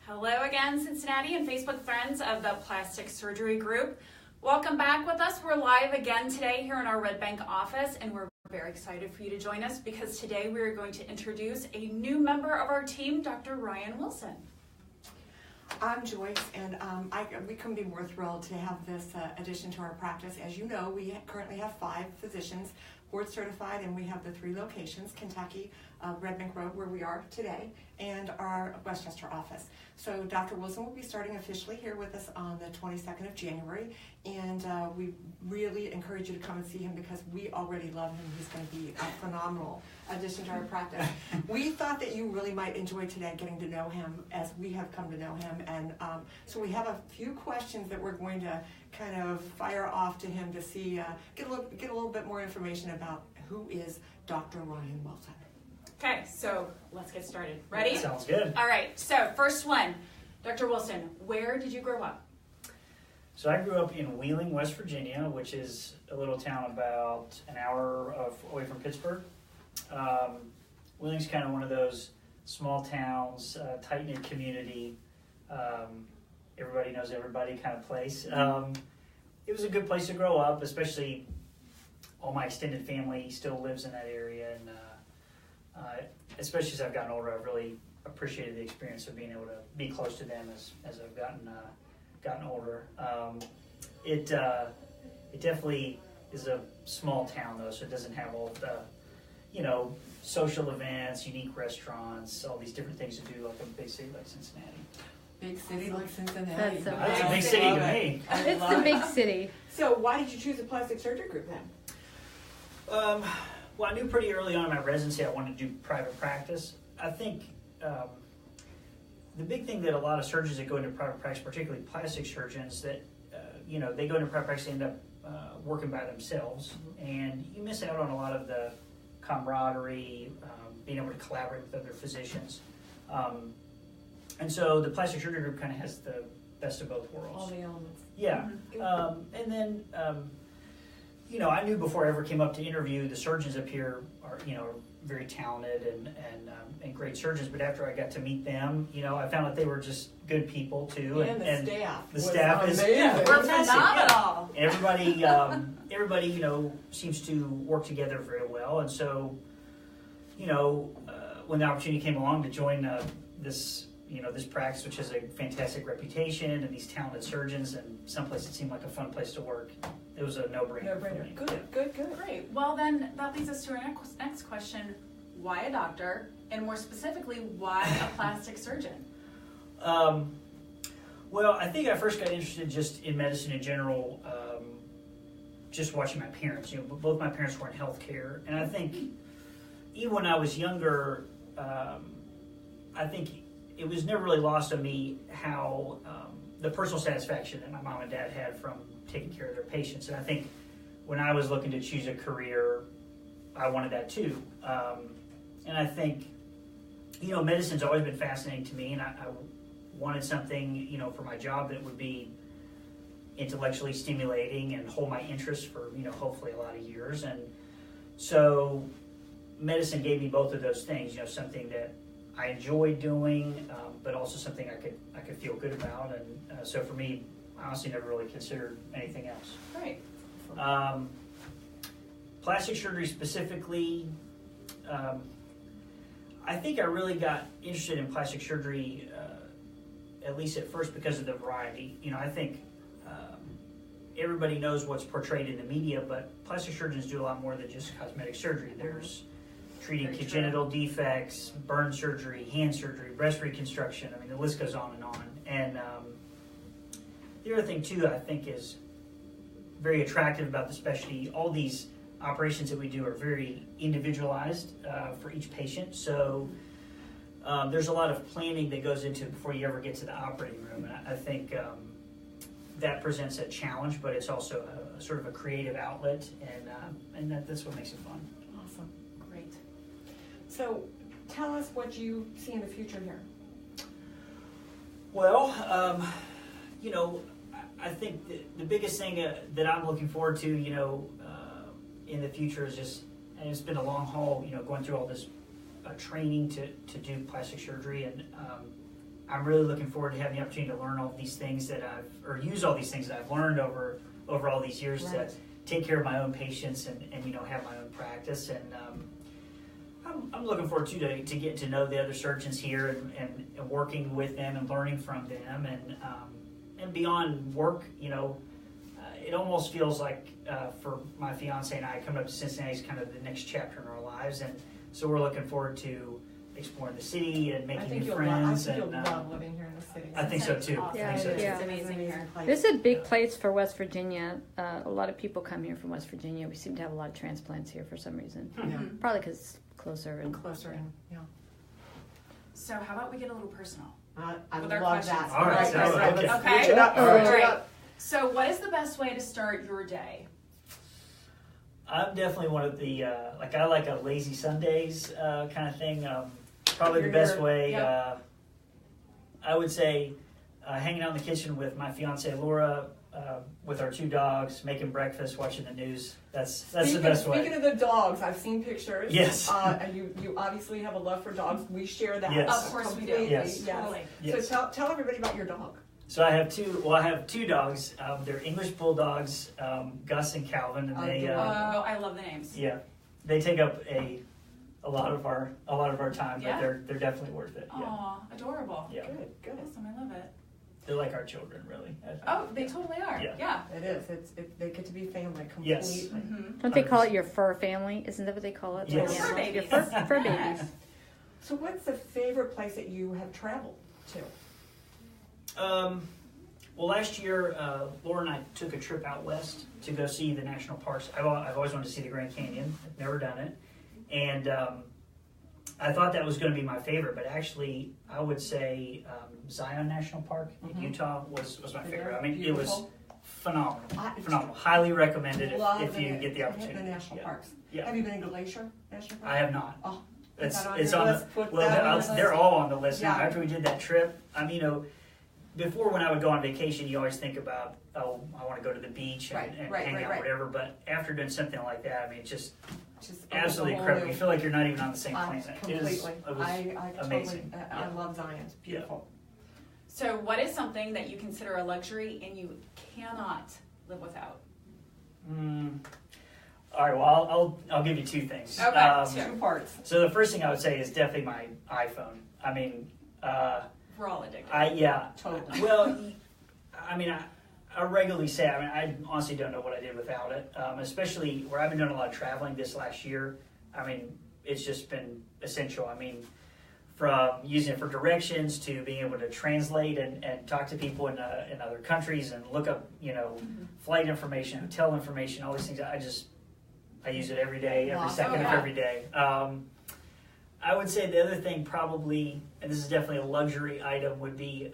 Hello again, Cincinnati and Facebook friends of the Plastic Surgery Group. Welcome back with us. We're live again today here in our Red Bank office, and we're very excited for you to join us because today we are going to introduce a new member of our team, Dr. Ryan Wilson. I'm Joyce, and we couldn't be more thrilled to have this addition to our practice. As you know, we currently have 5 physicians board certified, and we have the 3 locations: Kentucky, Red Bank Road, where we are today, and our Westchester office. So Dr. Wilson will be starting officially here with us on the 22nd of January, and we really encourage you to come and see him because we already love him. He's going to be a phenomenal addition to our practice. We thought that you really might enjoy today getting to know him as we have come to know him, and so we have a few questions that we're going to kind of fire off to him to see, get a little bit more information about who is Dr. Ryan Wilson. Okay, so let's get started. Ready? Sounds good. All right, so first one. Dr. Wilson, where did you grow up? So I grew up in Wheeling, West Virginia, which is a little town about an hour away from Pittsburgh. Wheeling's kind of one of those small towns, tight-knit community, everybody knows everybody kind of place. It was a good place to grow up, especially all my extended family still lives in that area, and especially as I've gotten older, I've really appreciated the experience of being able to be close to them as I've gotten older. It definitely is a small town though, so it doesn't have all the social events, unique restaurants, all these different things to do like a big city like Cincinnati. Big city like Cincinnati. That's a big city to me. It's the big city. So why did you choose the plastic surgery group then? Well, I knew pretty early on in my residency I wanted to do private practice. I think the big thing that a lot of surgeons that go into private practice, particularly plastic surgeons, that they go into private practice and end up working by themselves, and you miss out on a lot of the camaraderie, being able to collaborate with other physicians. And so the plastic surgery group kind of has the best of both worlds. All the elements. Yeah. And then, I knew before I ever came up to interview, the surgeons up here are very talented and great surgeons. But after I got to meet them, I found that they were just good people too. And the staff. The staff is We're phenomenal. Yeah. Everybody, seems to work together very well. And so, when the opportunity came along to join this practice, which has a fantastic reputation and these talented surgeons and someplace that seemed like a fun place to work, it was a no-brainer for me. Good. Great. Well, then that leads us to our next question. Why a doctor? And more specifically, why a plastic surgeon? Well, I think I first got interested just in medicine in general, just watching my parents. Both my parents were in healthcare, and I think even when I was younger, I think it was never really lost on me how the personal satisfaction that my mom and dad had from taking care of their patients. And I think when I was looking to choose a career, I wanted that too. And I think, medicine's always been fascinating to me, and I wanted something, for my job that would be intellectually stimulating and hold my interest for, hopefully a lot of years. And so medicine gave me both of those things, something that I enjoyed doing, but also something I could feel good about. And so for me, I honestly never really considered anything else. Great. Plastic surgery specifically, I think I really got interested in plastic surgery, at least at first, because of the variety. I think everybody knows what's portrayed in the media, but plastic surgeons do a lot more than just cosmetic surgery. There's treating congenital defects, burn surgery, hand surgery, breast reconstruction. I mean, the list goes on and on. And the other thing, too, I think is very attractive about the specialty. All these operations that we do are very individualized for each patient. So there's a lot of planning that goes into it before you ever get to the operating room. And I think that presents a challenge, but it's also a sort of a creative outlet, and that's what makes it fun. Awesome. Great. So tell us what you see in the future here. Well, I think the biggest thing that I'm looking forward to, in the future is just, and it's been a long haul, going through all this training to do plastic surgery, and I'm really looking forward to having the opportunity to learn all these things or use all these things that I've learned over all these years to take care of my own patients and have my own practice. And I'm looking forward to getting to know the other surgeons here and working with them and learning from them. And beyond work, it almost feels like for my fiance and I, coming up to Cincinnati is kind of the next chapter in our lives. And so we're looking forward to exploring the city and making new friends. I think you'll love living here in the city. I think so too. Yeah, it's amazing here. This is a big place for West Virginia. A lot of people come here from West Virginia. We seem to have a lot of transplants here for some reason. Mm-hmm. Probably because it's closer. So how about we get a little personal? I With our love questions. that. All right. Okay. Switch it up. All Switch it right. up. So what is the best way to start your day? I'm definitely one of the I like a lazy Sundays kind of thing. Probably the best way. Yep. I would say hanging out in the kitchen with my fiance Laura, with our 2 dogs, making breakfast, watching the news. That's the best way. Speaking of the dogs, I've seen pictures. Yes. And you obviously have a love for dogs. We share that. Yes. Of course we do. Completely. Yes. Totally. Yes. So tell everybody about your dog. So I have 2. Well, I have 2 dogs. They're English bulldogs, Gus and Calvin, and they. I love the names. Yeah, they take up a lot of our time, but Yeah. they're definitely worth it. Yeah. Aw, adorable. Yeah. Good. Awesome, I love it. They're like our children, really. Oh, they totally are. Yeah. Yeah. It is. They get to be family completely. Yes. Mm-hmm. Don't they call it your fur family? Isn't that what they call it? Yes. Like Fur animals? Your babies. fur babies. So what's the favorite place that you have traveled to? Well, last year, Laura and I took a trip out west to go see the national parks. I've always wanted to see the Grand Canyon. I've never done it. And I thought that was going to be my favorite, but actually, I would say Zion National Park in Utah was my favorite. I mean, it was phenomenal. Phenomenal. Highly recommended if you get the opportunity. The national parks. Yeah. Have you been to Glacier National Park? I have not. Oh, It's put that on it's your on list. the Put that on your they're list. all on the list now. Yeah. After we did that trip, before when I would go on vacation, you always think about, oh, I want to go to the beach and hang out, whatever. But after doing something like that, I mean, it's just absolutely incredible. You feel like you're not even on the same planet. Completely. It was amazing. Totally, I love Zion. It's beautiful. So what is something that you consider a luxury and you cannot live without? All right. Well, I'll give you 2 things. Okay. 2 parts. So the first thing I would say is definitely my iPhone. I mean, We're all addicted. Totally. Well, I mean, I regularly say, I mean, I honestly don't know what I did without it, especially where I've been doing a lot of traveling this last year. I mean, it's just been essential. I mean, from using it for directions to being able to translate and talk to people in other countries and look up, flight information, hotel information, all these things. I use it every day, every second of every day. I would say the other thing probably, and this is definitely a luxury item, would be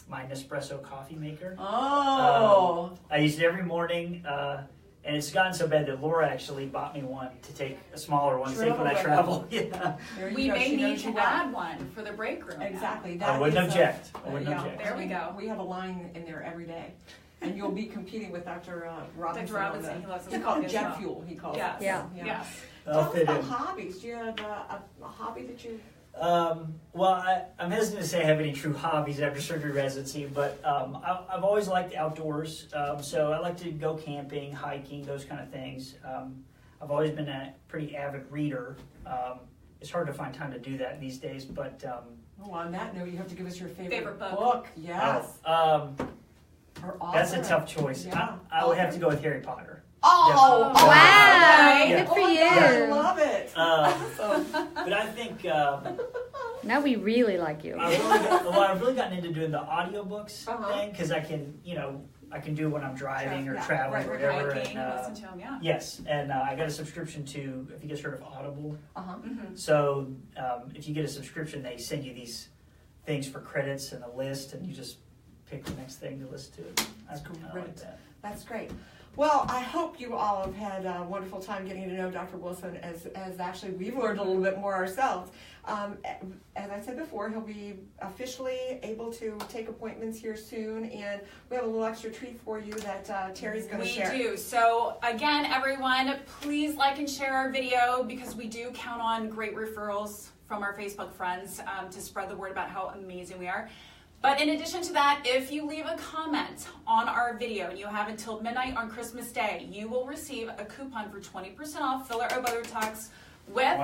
my Nespresso coffee maker. Oh. I use it every morning, and it's gotten so bad that Laura actually bought me one to take, a smaller one to take when I travel. Yeah. We may need to add one for the break room. Exactly. I wouldn't object. There we go. We have a line in there every day. And you'll be competing with Dr. Robinson. Dr. Robinson, he loves his He calls coffee it as jet well. fuel, he calls Yes. it. Yeah. Yeah. Yes. I'll Tell us fit about in. hobbies. Do you have a hobby that you... Well, I'm hesitant to say I have any true hobbies after surgery residency, but I've always liked the outdoors. So I like to go camping, hiking, those kind of things. I've always been a pretty avid reader. It's hard to find time to do that these days, but... on that note, you have to give us your favorite book. Yes. Or That's a author. tough choice. Yeah. I would have to go with Harry Potter. Oh, Yes. Wow. Okay. Good for my you. gosh, I love it. Um, Awesome. But I think Now we really like you. I've really gotten into doing the audiobooks Uh-huh. thing because I can do it when I'm driving or Yeah, traveling or whatever. Hiking, and, listen to him, yeah. yes, and I got a subscription to, if you guys heard of Audible. Uh-huh. Mm-hmm. So if you get a subscription, they send you these things for credits and a list, and you just pick the next thing to listen to. I like great. that. That's great. Well, I hope you all have had a wonderful time getting to know Dr. Wilson as actually we've learned a little bit more ourselves. As I said before, he'll be officially able to take appointments here soon, and we have a little extra treat for you that Terry's going to share. We do. So again, everyone, please like and share our video because we do count on great referrals from our Facebook friends to spread the word about how amazing we are. But in addition to that, if you leave a comment on our video and you have until midnight on Christmas Day, you will receive a coupon for 20% off filler or Botox with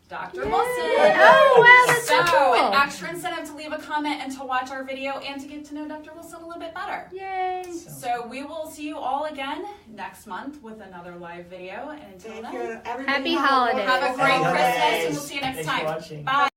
Dr. Wilson. Oh, wow, that's so cool. An extra incentive to leave a comment and to watch our video and to get to know Dr. Wilson a little bit better. Yay. So we will see you all again next month with another live video. And until then, Everybody Happy holidays. have a great Happy Christmas holidays. and we'll see you next Thanks for time. watching. Bye.